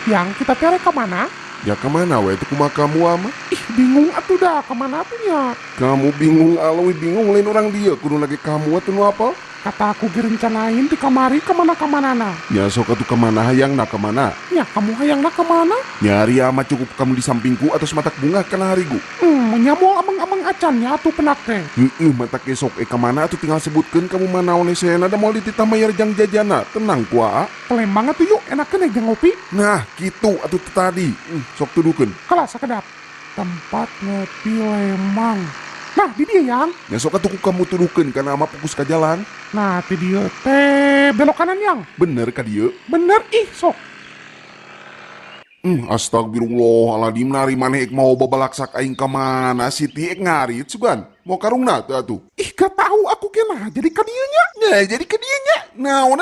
Yang kita tere kemana? Ya kemana we itu kuma kamu ama? Ih bingung atuh dah kemana atunya. Kamu bingung aloy bingung lain orang dia kudu lagi kamu atuh nu apa? Kata aku gerencanain di kamari kemana na. Ya sok atuh kemana hayang nak kemana? Ya kamu hayang nak kemana? Nyari ama cukup kamu di sampingku atau sematak bunga kana harigu. Menyamol amang-amang acan ya atuh penak teh. Mata kesok kemana atuh tinggal sebutkan kamu mana oleh saya ada mau dititah mayar jang jajana. Tenang kuah. Palembang atuh yuk enakan aja ngopi. Nah gitu atuh tadi. Sok tuduhkeun. Kalah sakedap. Tempat ngopi Lembang. Nah di dia yang. Ya sok atuh kamu tuduhkeun karena ama fokus ke jalan. Nah di dia teh belok kanan yang. Bener ka dieu? Bener ih sok. Astagfirullahaladzim nari maneh mau babalaksak aing ka mana Siti ngarit sugan mau karungna teh atuh. Ih gak tahu aku kena jadi kadieunya. Nah jadi ke dieu nya. Naon